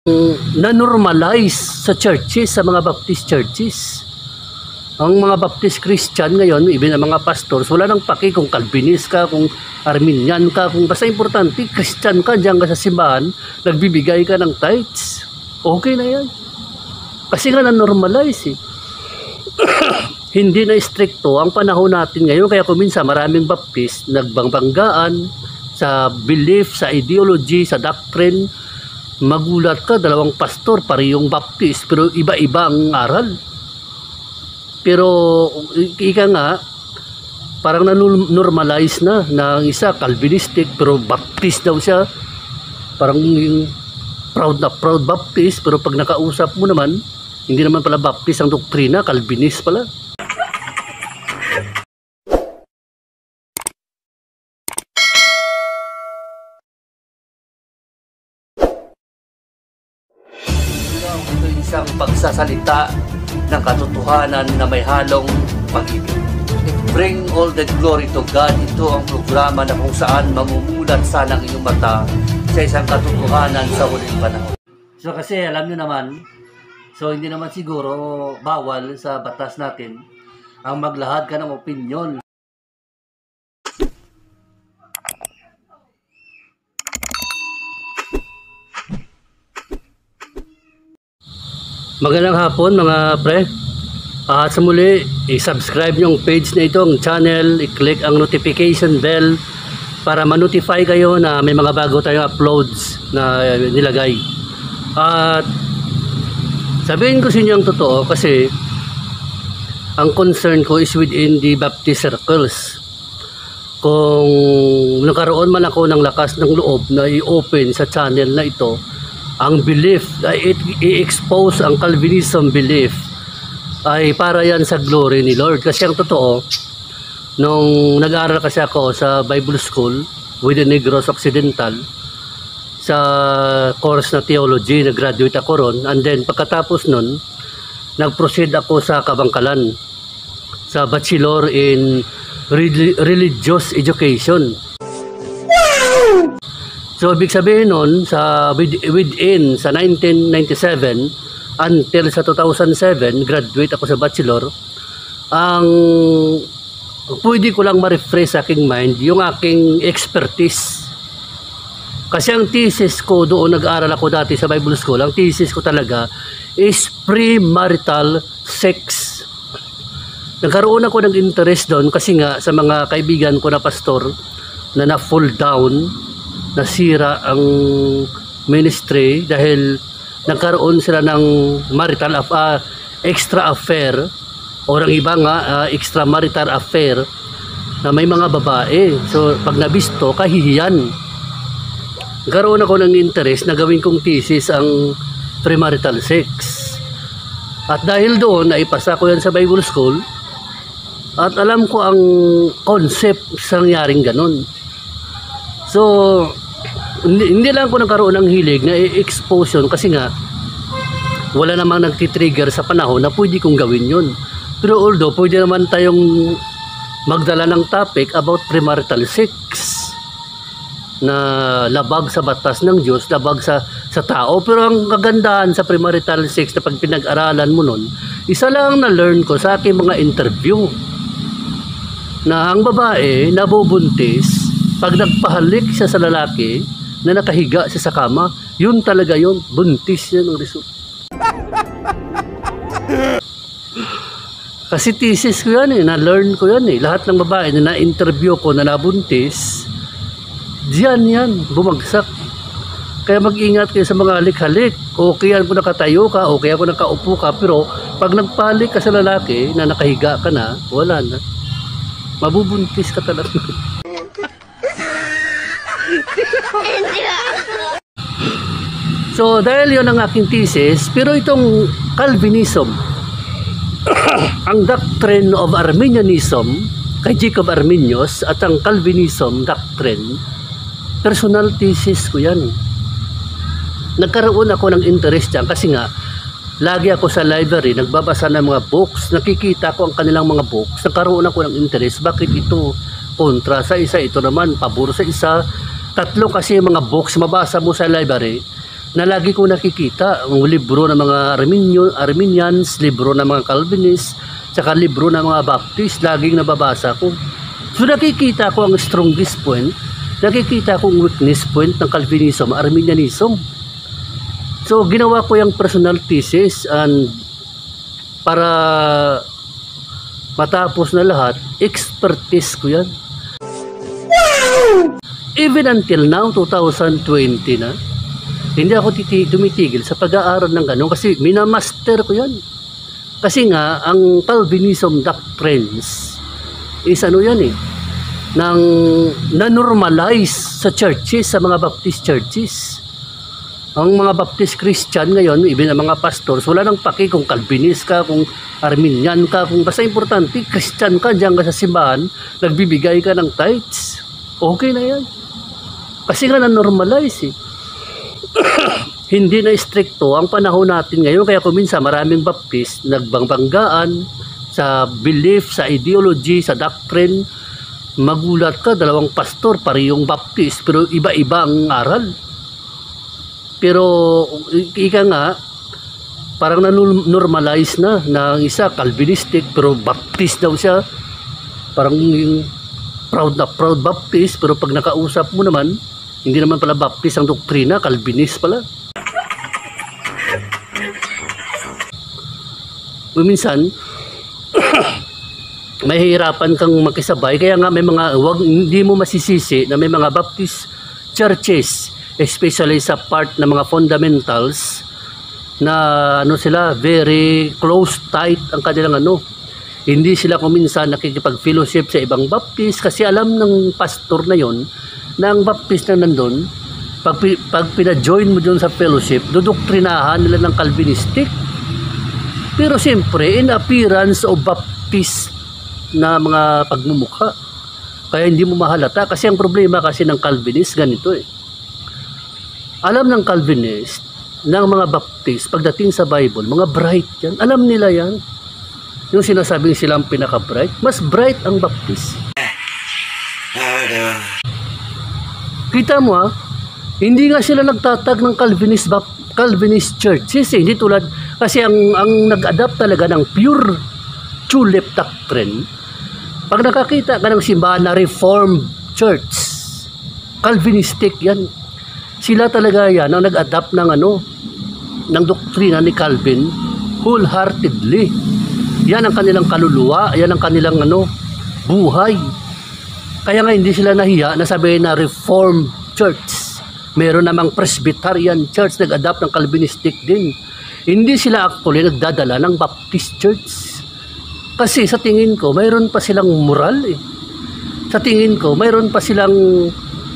na-normalize sa churches, sa mga Baptist churches. Ang mga Baptist Christian ngayon, even ang mga pastors, wala nang paki kung Calvinist ka, kung Arminian ka, kung basta importante, Christian ka, diyan ka sa simbahan, nagbibigay ka ng tithes. Okay na yan. Kasi nga na-normalize eh. Hindi na stricto ang panahon natin ngayon, kaya kuminsan maraming Baptist nagbanggaan sa belief, sa ideology, sa doctrine. Magulat ka, dalawang pastor, parehong Baptist, pero iba-iba ang aral. Pero ika nga, parang na-normalize na ang isa Calvinistic pero Baptist daw siya. Parang proud na proud Baptist, pero pag nakausap mo naman, hindi naman pala Baptist ang doktrina, Calvinist pala. Ito isang pagsasalita ng katotohanan na may halong pag-ibig. Bring all the glory to God. Ito ang programa na kung saan mamumulat sana ang inyong mata sa isang katotohanan sa huling panahon. So kasi alam nyo naman, so hindi naman siguro bawal sa batas natin ang maglahad ka ng opinyon. Magandang hapon mga pre. Sa muli, i-subscribe yung page na itong channel, i-click ang notification bell para ma-notify kayo na may mga bago tayong uploads na nilagay. At sabihin ko sa inyo ang totoo kasi ang concern ko is within the Baptist circles. Kung nagkaroon man ako ng lakas ng loob na i-open sa channel na ito ang belief, i-expose ang Calvinism belief, ay para yan sa glory ni Lord. Kasi ang totoo, nung nag-aaral kasi ako sa Bible School with the Negros Occidental, sa course na theology, nag-graduate ako ron, and then pagkatapos nun, nag-proceed ako sa Kabangkalan, sa Bachelor in Religious Education. So, ibig sabihin nun, within sa 1997 until sa 2007, graduate ako sa bachelor, ang pwede ko lang ma-refresh sa aking mind yung aking expertise. Kasi ang thesis ko doon, nag-aaral ako dati sa Bible School, ang thesis ko talaga is premarital sex. Nagkaroon ako ng interest doon kasi nga sa mga kaibigan ko na pastor na na-fall down, nasira ang ministry dahil nagkaroon sila ng marital extra affair o ang iba nga extramarital affair na may mga babae. So pag nabisto, kahihiyan. Nagkaroon ako ng interest na gawin kong thesis ang premarital sex. At dahil doon, naipasa ko yan sa Bible School at alam ko ang concept sa nangyaring ganun. So hindi lang ako nagkaroon ng hilig na i-expose yun kasi nga wala namang nagtitrigger sa panahon na pwede kong gawin yun. Pero although pwede naman tayong magdala ng topic about premarital sex na labag sa batas ng Diyos, labag sa tao. Pero ang kagandahan sa premarital sex na pag pinag-aralan mo nun, isa lang na learn ko sa aking mga interview na ang babae nabubuntis pag nagpahalik siya sa lalaki na nakahiga siya sa kama, yun talaga yun, buntis yan ang result. Kasi thesis ko yan na-learn ko yan lahat ng babae na na-interview ko na nabuntis, diyan yan, bumagsak. Kaya mag-ingat kayo sa mga halik-halik. Okay yan kung nakatayo ka, okay ako nakaupo ka, pero pag nagpahalik ka sa lalaki na nakahiga ka na, wala na. Mabubuntis ka talaga. So dahil yun ang aking thesis, pero itong Calvinism, ang doctrine of Arminianism kay Jacob Arminius at ang Calvinism doctrine, personal thesis ko yan. Nagkaroon ako ng interest dyan kasi nga lagi ako sa library, nagbabasa ng mga books, nakikita ko ang kanilang mga books, nagkaroon ako ng interest, bakit ito kontra sa isa, ito naman pabor sa isa. Tatlo kasi mga books mabasa mo sa library na lagi ko nakikita, ang libro ng mga Arminians, libro ng mga Calvinists, saka libro ng mga Baptist, laging nababasa ko. So nakikita ko ang strongest point, nakikita ko ang weakness point ng Calvinism, Arminianism. So ginawa ko yung personal thesis and para matapos na lahat, expertise ko yan. Even until now, 2020 na, hindi ako tumitigil sa pag-aaral ng gano'n kasi minamaster ko yan. Kasi nga, ang Calvinism doctrines is ano yan na-normalize sa churches, sa mga Baptist churches. Ang mga Baptist Christian ngayon, even ang mga pastors, wala nang paki kung Calvinist ka, kung Arminian ka, kung basta importante, Christian ka, diyan ka sa simbahan, nagbibigay ka ng tithes. Okay na yan. Kasi nga na-normalize Hindi na stricto ang panahon natin ngayon, kaya kung minsan maraming Baptist nagbanggaan sa belief, sa ideology, sa doctrine. Magulat ka, dalawang pastor, parehong Baptist, pero iba-iba ang aral. Pero ika nga, parang na-normalize na ang isa Calvinistic, pero Baptist daw siya. Parang proud Baptist, pero pag nakausap mo naman, hindi naman pala Baptist ang doktrina, Calvinist pala. Minsan, mahihirapan kang makisabay, kaya nga may mga, hindi mo masisisi na may mga Baptist churches, especially sa part ng mga fundamentals, na ano sila, very close, tight ang kanilang ano. Hindi sila kuminsan nakikipag-fellowship sa ibang Baptist kasi alam ng pastor na yon na ang Baptist na nandun, pag pina-join mo dun sa fellowship, dudoktrinahan nila ng Calvinistic. Pero siyempre, in appearance of Baptist na mga pagmumukha. Kaya hindi mo mahalata kasi ang problema kasi ng Calvinist ganito Alam ng Calvinist, ng mga Baptist, pagdating sa Bible, mga bright yan. Alam nila yan. Yung sinasabing silang pinaka-bright, mas bright ang Baptist. Kita mo hindi nga sila nagtatag ng Calvinist churches hindi tulad, kasi ang nag-adapt talaga ng pure tulip doctrine, pag nakakita ka ng simbahan na Reformed Church, Calvinistic yan. Sila talaga yan ang nag-adapt ng ng doktrina ni Calvin wholeheartedly. Yan ang kanilang kaluluwa, yan ang kanilang buhay. Kaya nga hindi sila nahiya na sabihin na Reformed Church. Meron namang Presbyterian Church, nag-adapt ng Calvinistic din. Hindi sila actually nagdadala ng Baptist Church. Kasi sa tingin ko, mayroon pa silang moral Sa tingin ko, mayroon pa silang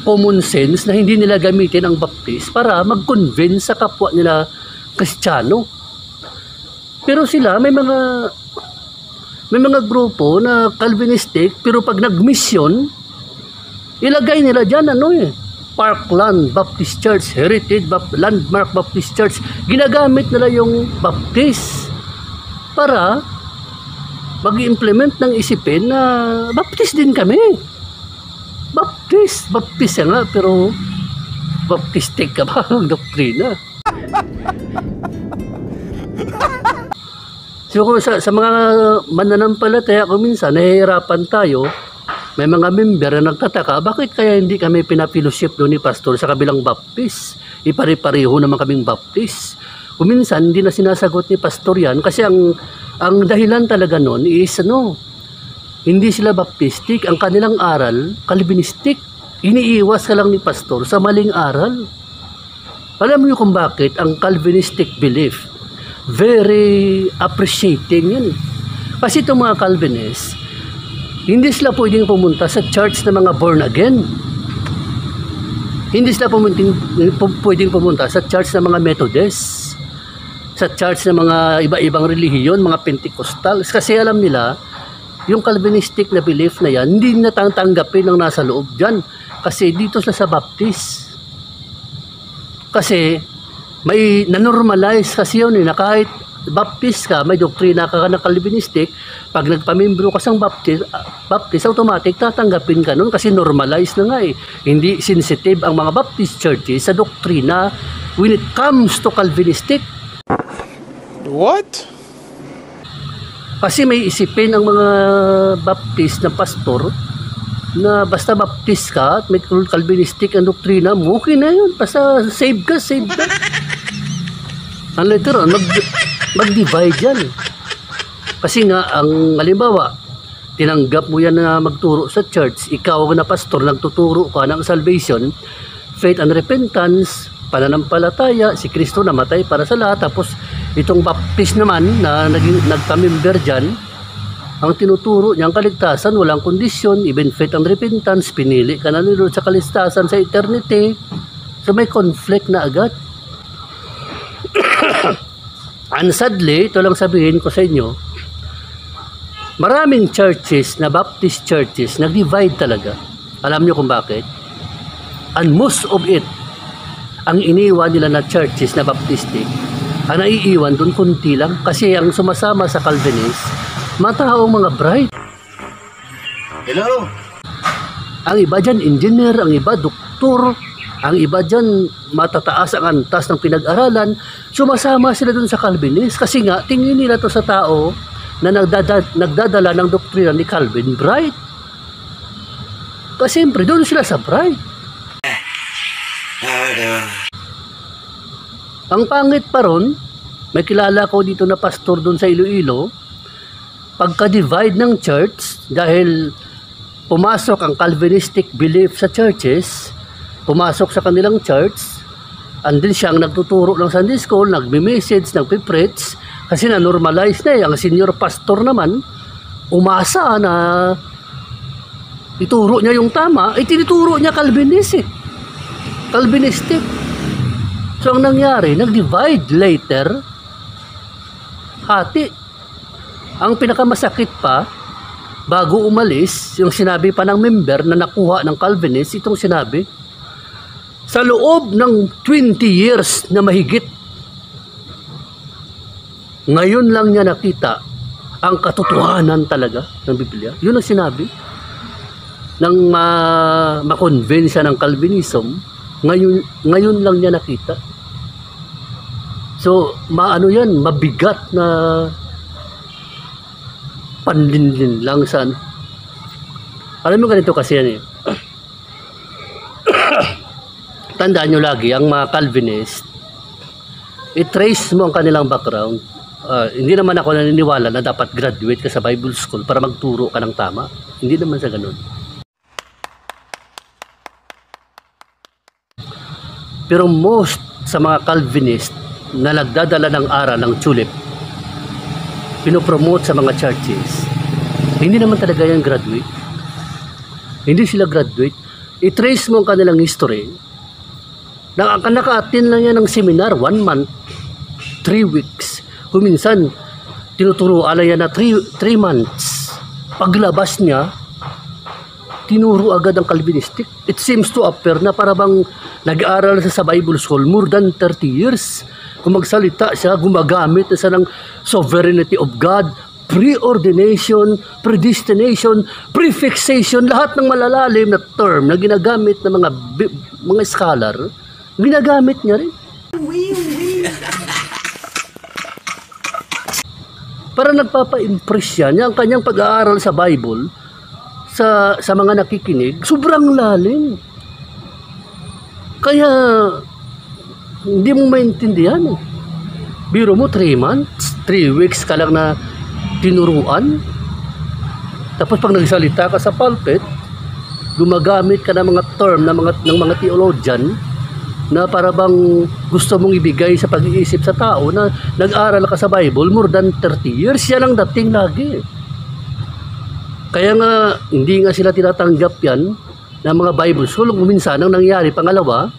common sense na hindi nila gamitin ang Baptist para mag-convince sa kapwa nila Kristiyano. Pero sila, may mga grupo na Calvinistic, pero pag nag-mission, ilagay nila dyan Parkland Baptist Church, Heritage Landmark Baptist Church. Ginagamit nila yung Baptist para mag-implement ng isipin na Baptist din kami. Baptist nga, pero Baptistic ka ba ang doktrina? So sa mga mananampalataya ko minsan, nahihirapan tayo. May mga member na nagtataka, bakit kaya hindi kami pinapilosip doon ni pastor sa kabilang Baptist? Ipare-pareho naman kaming Baptist. Kung minsan, hindi na sinasagot ni pastor yan kasi ang dahilan talaga noon is hindi sila Baptistic. Ang kanilang aral, Calvinistic. Iniiwas ka lang ni pastor sa maling aral. Alam niyo kung bakit ang Calvinistic belief, very appreciating yun. Kasi itong mga Calvinists, hindi sila pwedeng pumunta sa church ng mga born again. Hindi sila pwedeng pumunta sa church ng mga Methodists, sa church ng mga iba-ibang relihiyon, mga Pentecostals. Kasi alam nila, yung Calvinistic na belief na yan, hindi natanggapin ang nasa loob dyan. Kasi dito sila sa Baptist. Kasi may nanormalize kasi yun na kahit Baptist ka, may doktrina ka na Calvinistic, pag nagpamimbro ka sa Baptist, automatic tatanggapin ka nun kasi normalized na nga eh. Hindi sensitive ang mga Baptist churches sa doktrina when it comes to Calvinistic. What? Kasi may isipin ang mga Baptist na pastor na basta Baptist ka at may Calvinistic ang doktrina mo, okay na yun. Basta save ka. Ang letter, mag-divide yan. Kasi nga, ang halimbawa, tinanggap mo yan na magturo sa church, ikaw na pastor, nagtuturo ka ng salvation, faith and repentance, pananampalataya, si Kristo namatay para sa lahat, tapos itong Baptist naman na nagka-member dyan, ang tinuturo niya, ang kaligtasan, walang kondisyon, even faith and repentance, pinili ka na nilo sa kaligtasan sa eternity, so may conflict na agad. And sadly, ito lang sabihin ko sa inyo, maraming churches na Baptist churches nag-divide talaga. Alam niyo kung bakit? And most of it, ang iniwan nila na churches na Baptistic, ang naiiwan doon kunti lang kasi ang sumasama sa Calvinist, mataong mga bright. Hello? Ang iba dyan, engineer, ang iba, doktor, ang iba dyan, matataas ang antas ng pinag-aralan, sumasama sila dun sa Calvinist kasi nga, tingin nila to sa tao na nagdadala ng doktrina ni Calvin bright. Kasi siyempre, doon sila sa bright. Ang pangit pa ron, may kilala ko dito na pastor doon sa Iloilo, pagka-divide ng church, dahil pumasok ang Calvinistic belief sa churches, pumasok sa kanilang church, andin siyang nagtuturo ng Sunday School, nagme-message, nagpe-preach, kasi na-normalize na eh. Ang senior pastor naman, umasa na ituro niya yung tama, tinituro niya Calvinistic. So ang nangyari, nag-divide later, hati. Ang pinakamasakit pa, bago umalis, yung sinabi pa ng member na nakuha ng Calvinist, itong sinabi, sa loob ng 20 years na mahigit, ngayon lang niya nakita ang katotohanan talaga ng Biblia. Yun ang sinabi. Nang ma-convince siya ng Calvinism, ngayon lang niya nakita. So, maano yan, mabigat na panlinlin lang sa ano. Alam mo ganito kasi yan eh. Tandaan nyo lagi, ang mga Calvinist, i-trace mo ang kanilang background. Hindi naman ako naniniwala na dapat graduate ka sa Bible School para magturo ka ng tama. Hindi naman sa ganun. Pero most sa mga Calvinist na nagdadala ng aral ng tulip, pinopromote sa mga churches, hindi naman talaga yan graduate. Hindi sila graduate. I-trace mo ang kanilang history. Naka-attend lang yan ng seminar, 1 month, 3 weeks. Kung minsan, tinuturoan na yan na 3 months. Paglabas niya, tinuro agad ang Calvinistic. It seems to appear na para bang nag-aaral siya sa Bible School more than 30 years. Kung magsalita siya, gumagamit na siya ng sovereignty of God, preordination, predestination, prefixation, lahat ng malalalim na term na ginagamit ng mga scholar, ginagamit niya rin. Para nagpapa-impress niya ang kanyang pag-aaral sa Bible sa mga nakikinig, sobrang lalim. Kaya hindi mo maintindihan eh. Biro mo 3 months, 3 weeks ka lang na tinuruan. Tapos pag nagsalita ka sa pulpit, gumagamit ka ng mga term ng mga theologian na para bang gusto mong ibigay sa pag-iisip sa tao na nag-aral ka sa Bible more than 30 years. Yan ang dating lagi. Kaya nga, hindi nga sila tinatanggap yan ng mga Bible school. Kung minsan, ang nangyari, pangalawa,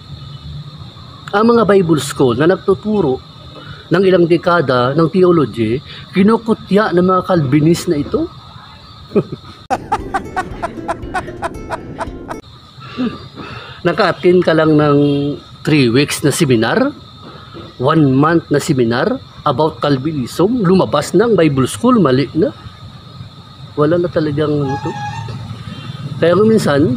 ang mga Bible school na nagtuturo ng ilang dekada ng theology, kinukutya ng mga Calvinist na ito. Naka-attend ka lang ng 3 weeks na seminar, 1 month na seminar about Calvinism, lumabas ng Bible School, mali na. Wala na talagang ito. Kaya kung minsan,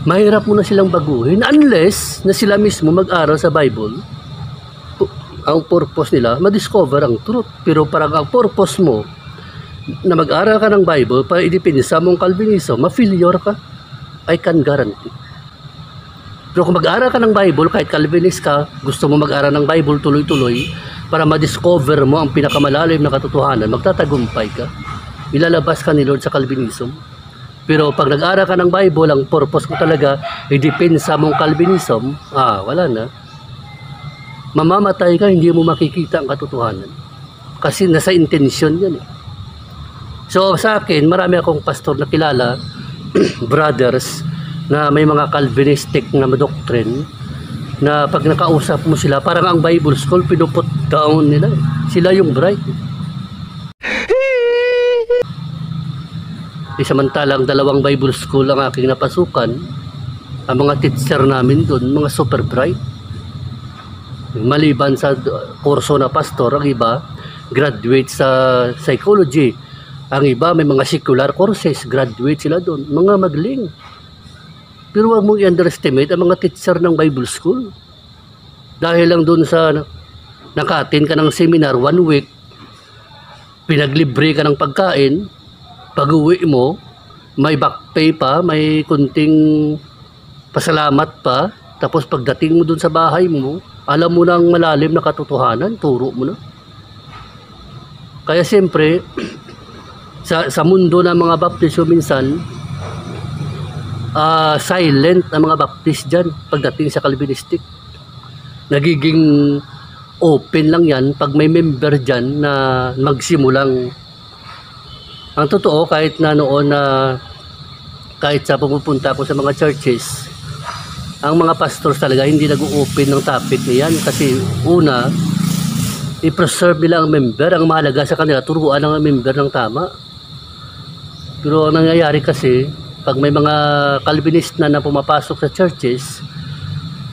mahirap mo na silang baguhin unless na sila mismo mag-aral sa Bible. Ang purpose nila, ma-discover ang truth. Pero parang ang purpose mo na mag-aral ka ng Bible para idipinsa mong Calvinism, ma-failure ka. I can guarantee. Pero kung mag-aral ka ng Bible, kahit Calvinist ka, gusto mo mag-aral ng Bible tuloy-tuloy para ma-discover mo ang pinakamalalim na katotohanan, magtatagumpay ka. Ilalabas ka ni Lord sa Calvinism. Pero pag nag-aral ka ng Bible, ang purpose mo talaga, idipinsa mong Calvinism, wala na. Mamamatay ka, hindi mo makikita ang katotohanan. Kasi nasa intensyon yan. So sa akin, marami akong pastor na kilala, brothers, na may mga Calvinistic na doctrine, na pag nakausap mo sila, parang ang Bible School, pinuput down nila. Sila yung bright. Samantalang 2 Bible School ang aking napasukan, ang mga teacher namin doon, mga super bright. Maliban sa kurso na pastor, ang iba graduate sa psychology, ang iba may mga secular courses, graduate sila doon, mga magaling. Pero huwag mong i-underestimate ang mga teacher ng Bible School. Dahil lang doon sa naka-attend ka ng seminar 1 week, pinaglibre ka ng pagkain, pag-uwi mo, may back pay pa, may kunting pasalamat pa, tapos pagdating mo doon sa bahay mo, alam mo na ang malalim na katotohanan, turo mo na. Kaya siyempre, sa mundo ng mga baptisyo minsan, silent ang mga baptist dyan pagdating sa Calvinistic. Nagiging open lang yan pag may member dyan na magsimulang. Ang totoo, kahit na noon na kahit sa pumupunta ako sa mga churches, ang mga pastors talaga hindi nag-open ng topic na yan kasi una, i-preserve nila ang member. Ang mahalaga sa kanila, turuan ang member ng tama. Pero ang nangyayari kasi, pag may mga Calvinist na pumapasok sa churches,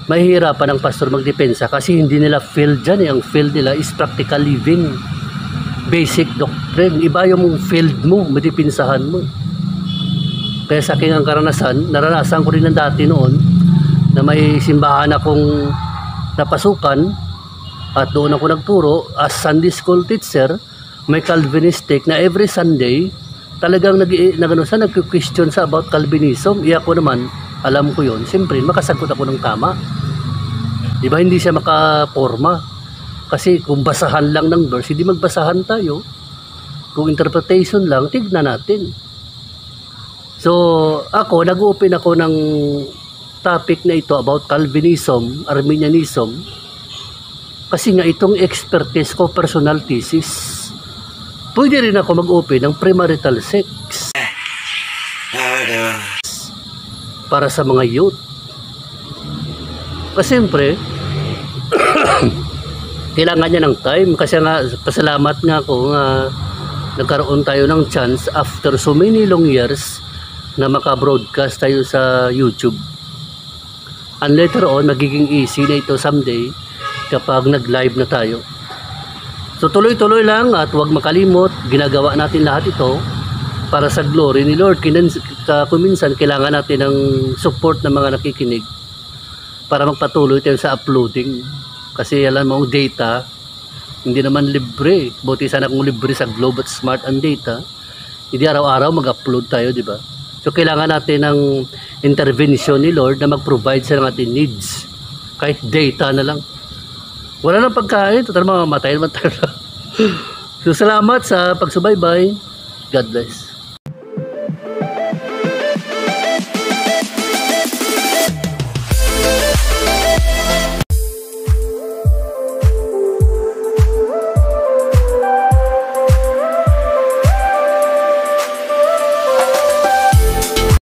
mahihirapan ang pastor magdepensa kasi hindi nila field dyan. Ang field nila is practical living, basic doctrine. Iba yung field mo, madipinsahan mo. Kaya sa aking ang naranasan ko rin ng dati noon, na may simbahan akong napasukan at doon ako nagturo as Sunday school teacher, may Calvinistic na every Sunday talagang nag-question sa about Calvinism. Ako naman, alam ko yon. Siyempre, makasagot ako ng tama. Diba, hindi siya makaporma. Kasi kung basahan lang ng verse, hindi magbasahan tayo. Kung interpretation lang, tignan natin. So, ako, nag-open ako ng topic na ito about Calvinism, Arminianism, kasi nga itong expertise ko, personal thesis. Pwede rin ako mag-open ng premarital sex para sa mga youth. Kasi siyempre, kailangan niya ng time. Kasi nga, pasalamat nga ako nga nagkaroon tayo ng chance after so many long years na maka-broadcast tayo sa YouTube. And later on, magiging easy na ito someday kapag nag-live na tayo. So tuloy-tuloy lang at huwag makalimot, ginagawa natin lahat ito para sa glory ni Lord. Kung minsan, kailangan natin ng support ng mga nakikinig para magpatuloy tayo sa uploading. Kasi alam mo, data, hindi naman libre. Buti sana kung libre sa Globe at Smart and Data. Hindi araw-araw mag-upload tayo, di ba? So kailangan natin ng intervention ni Lord na mag-provide sa ating needs. Kahit data na lang. Wala nang pagkain, total mamamatay naman tayo. So salamat sa pagsubaybay. God bless.